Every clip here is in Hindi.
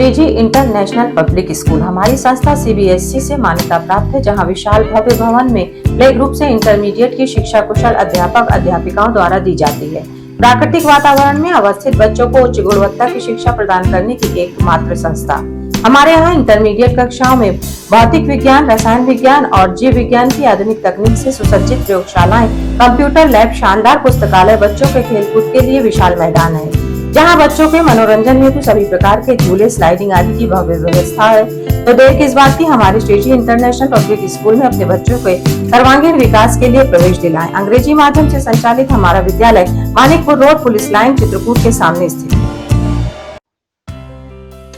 श्रीजी इंटरनेशनल पब्लिक स्कूल हमारी संस्था सीबीएसई से मान्यता प्राप्त है, जहां विशाल भव्य भवन में प्ले ग्रुप से इंटरमीडिएट की शिक्षा कुशल अध्यापक अध्यापिकाओं द्वारा दी जाती है। प्राकृतिक वातावरण में अवस्थित बच्चों को उच्च गुणवत्ता की शिक्षा प्रदान करने की एकमात्र संस्था। हमारे यहाँ इंटरमीडिएट कक्षाओं में भौतिक विज्ञान, रसायन विज्ञान और जीव विज्ञान की आधुनिक तकनीक से सुसज्जित प्रयोगशालाएं, कंप्यूटर लैब, शानदार पुस्तकालय, बच्चों के खेलकूद के लिए विशाल मैदान है, जहां बच्चों के मनोरंजन हेतु सभी प्रकार के झूले, स्लाइडिंग आदि की भव्य व्यवस्था है। तो देर किस बात की, हमारे श्रीजी इंटरनेशनल पब्लिक स्कूल में अपने बच्चों के सर्वांगीण विकास के लिए प्रवेश दिलाएं। अंग्रेजी माध्यम से संचालित हमारा विद्यालय Manikpur road, police line, Chitrakoot के सामने स्थित।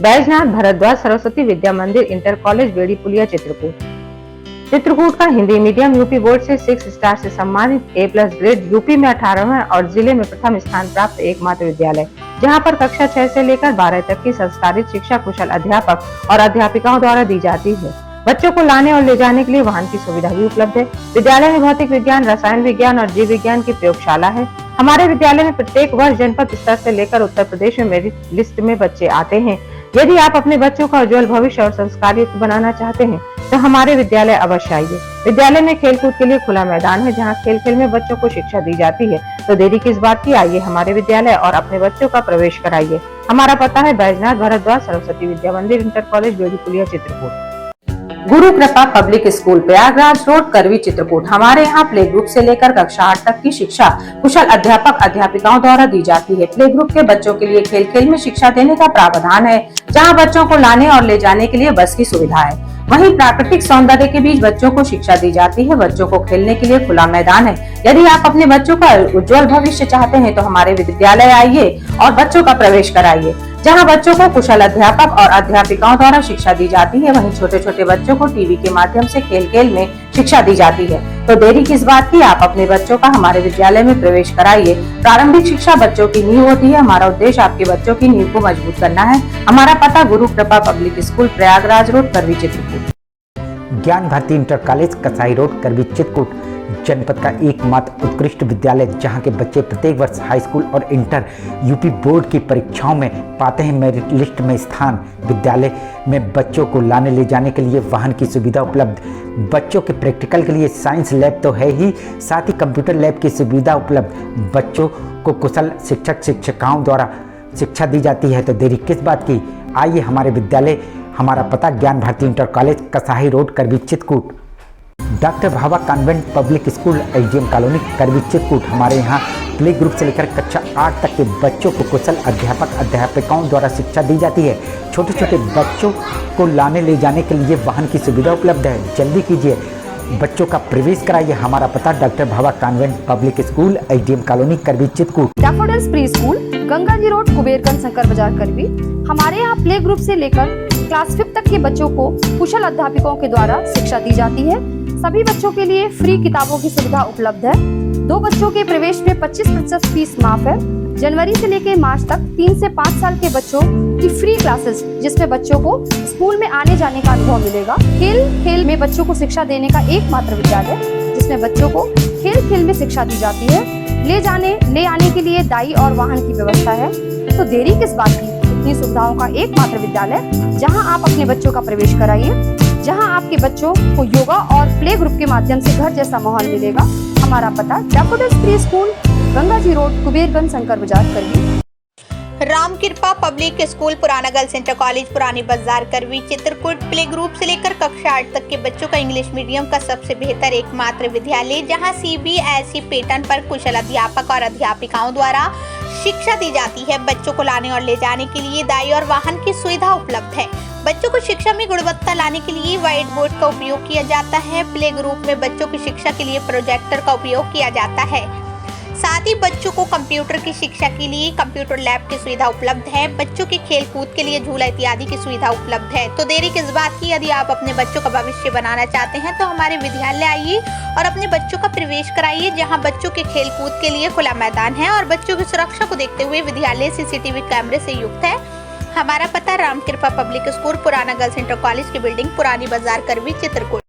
बैजनाथ भारद्वाज सरस्वती विद्या मंदिर इंटर कॉलेज, बेड़ी पुलिया, चित्रकूट का हिंदी मीडियम यूपी बोर्ड से 6 स्टार से सम्मानित A+ ग्रेड, यूपी में 18वां और जिले में प्रथम स्थान प्राप्त एकमात्र विद्यालय, जहां पर कक्षा 6 से लेकर 12 तक की संस्कारित शिक्षा कुशल अध्यापक और अध्यापिकाओं द्वारा दी जाती है। बच्चों को लाने और ले जाने के लिए वाहन की सुविधा भी उपलब्ध है। विद्यालय में भौतिक विज्ञान, रसायन विज्ञान और जीव विज्ञान की प्रयोगशाला है। हमारे विद्यालय में प्रत्येक वर्ष जनपद स्तर से लेकर उत्तर प्रदेश में मेरिट लिस्ट में बच्चे आते हैं। यदि आप अपने बच्चों का उज्जवल भविष्य और संस्कारयुक्त बनाना चाहते हैं तो हमारे विद्यालय अवश्य आइए। विद्यालय में खेलकूद के लिए खुला मैदान है, जहां खेल खेल में बच्चों को शिक्षा दी जाती है। तो देरी किस बात की, आइए हमारे विद्यालय और अपने बच्चों का प्रवेश कराइए। हमारा पता है बैजनाथ भारद्वाज सरस्वती विद्या मंदिर इंटर कॉलेज, बेड़ी पुलिया, चित्रकूट। गुरु कृपा public school, Prayagraj road, Karwi, Chitrakoot. हमारे यहाँ प्ले ग्रुप से लेकर कक्षा 8 तक की शिक्षा कुशल अध्यापक अध्यापिकाओं द्वारा दी जाती है। प्ले ग्रुप के बच्चों के लिए खेल खेल में शिक्षा देने का प्रावधान है, जहाँ बच्चों को लाने और ले जाने के लिए बस की सुविधा है। वहीं प्राकृतिक सौंदर्य के बीच बच्चों को शिक्षा दी जाती है। बच्चों को खेलने के लिए खुला मैदान है। यदि आप अपने बच्चों का उज्जवल भविष्य चाहते हैं तो हमारे विद्यालय आइए और बच्चों का प्रवेश कराइए, जहां बच्चों को कुशल अध्यापक और अध्यापिकाओं द्वारा शिक्षा दी जाती है। वहीं छोटे छोटे बच्चों को टीवी के माध्यम से खेल खेल में शिक्षा दी जाती है। तो देरी किस बात की, आप अपने बच्चों का हमारे विद्यालय में प्रवेश कराइए। प्रारंभिक शिक्षा बच्चों की नींव होती है। हमारा उद्देश्य आपके बच्चों की नींव को मजबूत करना है। हमारा पता गुरु कृपा public school, Prayagraj road, Karwi, Chitrakoot. ज्ञान Bharati inter college, Kasai road, Karwi, Chitrakoot जनपद का एकमात्र उत्कृष्ट विद्यालय, जहां के बच्चे प्रत्येक वर्ष हाई स्कूल और इंटर यूपी बोर्ड की परीक्षाओं में पाते हैं मेरिट लिस्ट में स्थान। विद्यालय में बच्चों को लाने ले जाने के लिए वाहन की सुविधा उपलब्ध, बच्चों के प्रैक्टिकल के लिए साइंस लैब तो है ही, साथ ही कंप्यूटर लैब की सुविधा उपलब्ध। बच्चों को कुशल शिक्षक शिक्षिकाओं द्वारा शिक्षा दी जाती है। तो देरी किस बात की, आइए हमारे विद्यालय। हमारा पता Gyan Bharati inter college, Kasai road, Karwi, Chitrakoot. Doctor Bhabha convent public school, SDM colony, Karwi, Chitrakoot. हमारे यहाँ प्ले ग्रुप से लेकर कक्षा 8 तक के बच्चों को कुशल अध्यापक अध्यापिकाओं द्वारा शिक्षा दी जाती है। छोटे छोटे बच्चों को लाने ले जाने के लिए वाहन की सुविधा उपलब्ध है। जल्दी कीजिए, बच्चों का प्रवेश कराइए। हमारा पता doctor Bhabha convent public school, SDM colony, Karwi, Chitrakoot. Daffodils pre school, Gangaji road, Kuberganj, Shankar Bazaar, Karwi. हमारे यहाँ प्ले ग्रुप से लेकर क्लास 5 तक के बच्चों को कुशल अध्यापकों के द्वारा शिक्षा दी जाती है। सभी बच्चों के लिए फ्री किताबों की सुविधा उपलब्ध है। 2 बच्चों के प्रवेश में 25% फीस माफ है। जनवरी से लेकर मार्च तक 3 से 5 साल के बच्चों की फ्री क्लासेस, जिसमें बच्चों को स्कूल में आने जाने का अनुभव मिलेगा। खेल खेल में बच्चों को शिक्षा देने का एकमात्र विद्यालय, जिसमें बच्चों को खेल खेल में शिक्षा दी जाती है। ले आने के लिए दाई और वाहन की व्यवस्था है। तो देरी किस बात की, इतनी सुविधाओं का एकमात्र विद्यालय, जहां आप अपने बच्चों का प्रवेश कराइए, जहां आपके बच्चों को योगा और प्ले ग्रुप के माध्यम से घर जैसा माहौल मिलेगा। हमारा पता daffodils pre school, Gangaji road, Kuberganj, Shankar Bazaar, Karwi. Ram Kripa public school, पुराना girls inter college, Purani Bazaar, करवी, चित्रकूट। प्ले ग्रुप से लेकर कक्षा 8 तक के बच्चों का इंग्लिश मीडियम का सबसे बेहतर एकमात्र विद्यालय, जहां सीबीएसई पैटर्न पर कुशल अध्यापक और अध्यापिकाओं द्वारा शिक्षा दी जाती है। बच्चों को लाने और ले जाने के लिए दाई और वाहन की सुविधा उपलब्ध है। बच्चों को शिक्षा में गुणवत्ता लाने के लिए व्हाइट बोर्ड का उपयोग किया जाता है। प्ले ग्रुप में बच्चों की शिक्षा के लिए प्रोजेक्टर का उपयोग किया जाता है। साथ ही बच्चों को कंप्यूटर की शिक्षा के लिए कंप्यूटर लैब की सुविधा उपलब्ध है। बच्चों के खेल कूद के लिए झूला इत्यादि की सुविधा उपलब्ध है। तो देरी किस बात की, यदि आप अपने बच्चों का भविष्य बनाना चाहते हैं तो हमारे विद्यालय आइए और अपने बच्चों का प्रवेश कराइए, जहां बच्चों के खेल कूद के लिए खुला मैदान है और बच्चों की सुरक्षा को देखते हुए विद्यालय सीसीटीवी कैमरे से युक्त है। हमारा पता राम कृपा पब्लिक स्कूल, पुराना गर्ल्स इंटर कॉलेज की बिल्डिंग, पुरानी बाजार, करवी, चित्रकूट।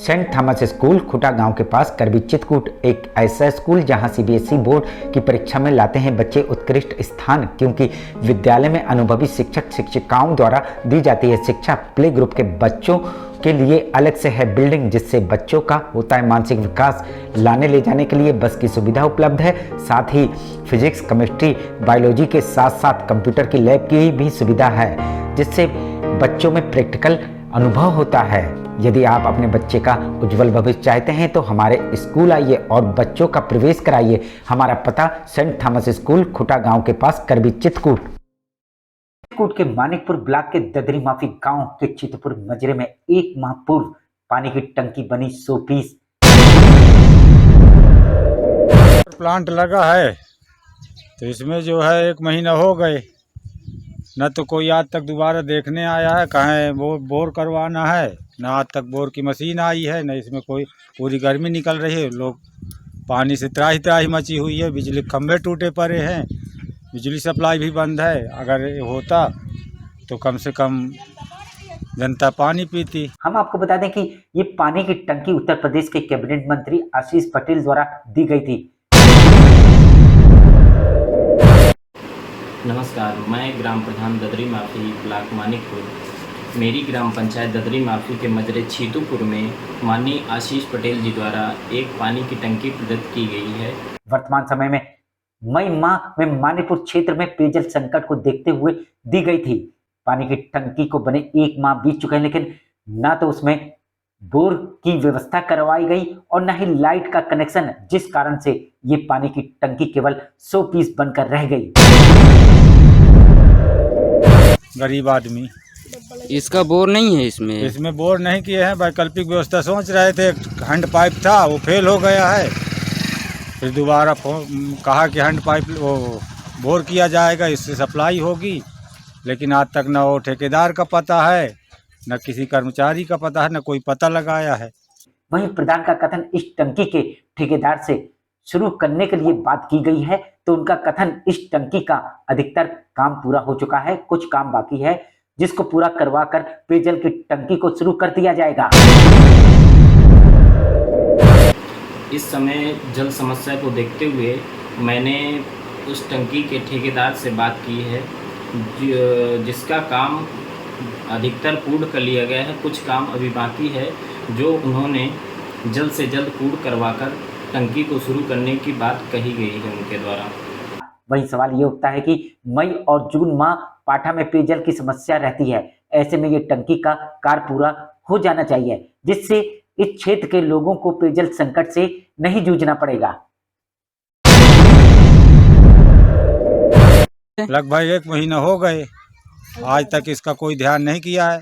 सेंट थॉमस स्कूल खुटा गांव के पास करबी चित्रकूट एक ऐसा स्कूल जहां सीबीएसई बोर्ड की परीक्षा में लाते हैं बच्चे उत्कृष्ट स्थान, क्योंकि विद्यालय में अनुभवी शिक्षक शिक्षिकाओं द्वारा दी जाती है शिक्षा। प्ले ग्रुप के बच्चों के लिए अलग से है बिल्डिंग, जिससे बच्चों का होता है मानसिक विकास। लाने ले जाने के लिए बस की सुविधा उपलब्ध है, साथ ही फिजिक्स, केमिस्ट्री, बायोलॉजी के साथ साथ कंप्यूटर की लैब की भी सुविधा है, जिससे बच्चों में प्रैक्टिकल अनुभव होता है। यदि आप अपने बच्चे का उज्जवल भविष्य चाहते हैं तो हमारे स्कूल आइए और बच्चों का प्रवेश कराइए। हमारा पता सेंट थॉमस स्कूल खुटा गांव के पास करबी चित्रकूट। चित्रकूट के मानिकपुर ब्लॉक के ददरी माफी गांव के चित्रपुर मजरे में 1 माह पूर्व पानी की टंकी बनी 100 पीस। प्लांट लगा है तो इसमें जो है 1 महीना हो गए, न तो कोई आज तक दोबारा देखने आया है, कहें बोर करवाना है, न आज तक बोर की मशीन आई है, न इसमें कोई। पूरी गर्मी निकल रही है, लोग पानी से त्राही त्राही मची हुई है, बिजली खंभे टूटे पड़े हैं, बिजली सप्लाई भी बंद है। अगर ये होता तो कम से कम जनता पानी पीती। हम आपको बता दें कि ये पानी की टंकी उत्तर प्रदेश के कैबिनेट मंत्री आशीष पटेल द्वारा दी गई थी। नमस्कार, मैं ग्राम प्रधान ददरी माफी ब्लॉक मानिकपुर। मेरी ग्राम पंचायत ददरी माफी के मजरे छीतूपुर में माननीय आशीष पटेल जी द्वारा एक पानी की टंकी प्रदत्त की गई है। वर्तमान समय में मई माह में मानिकपुर क्षेत्र में पेयजल संकट को देखते हुए दी गई थी। पानी की टंकी को बने 1 माह बीत चुके हैं, लेकिन ना तो उसमें बोर की व्यवस्था करवाई गई और न ही लाइट का कनेक्शन, जिस कारण से ये पानी की टंकी केवल 100 पीस बनकर रह गई। गरीब आदमी, इसका बोर नहीं है इसमें बोर नहीं किए हैं। वैकल्पिक व्यवस्था सोच रहे थे, हैंड पाइप था वो फेल हो गया है, फिर दोबारा कहा कि हैंड पाइप वो बोर किया जाएगा, इससे सप्लाई होगी, लेकिन आज तक न वो ठेकेदार का पता है, न किसी कर्मचारी का पता है, न कोई पता लगाया है। वहीं प्रधान का कथन इस टंकी के ठेकेदार से शुरू करने के लिए बात की गई है, तो उनका कथन इस टंकी का अधिकतर काम पूरा हो चुका है, कुछ काम बाकी है जिसको पूरा करवाकर पेयजल की टंकी को शुरू कर दिया जाएगा। इस समय जल समस्या को देखते हुए मैंने उस टंकी के ठेकेदार से बात की है, जिसका काम अधिकतर पूर्ण कर लिया गया है। कुछ काम अभी बाकी है जो उन्होंने जल्द से जल्द पूर्ण करवाकर टंकी को शुरू करने की बात कही गई है उनके द्वारा। वही सवाल ये उठता है कि मई और जून माह पाठा में पेयजल की समस्या रहती है, ऐसे में ये टंकी का कार्य पूरा हो जाना चाहिए, जिससे इस क्षेत्र के लोगों को पेयजल संकट से नहीं जूझना पड़ेगा। लगभग 1 महीना हो गए, आज तक इसका कोई ध्यान नहीं किया है।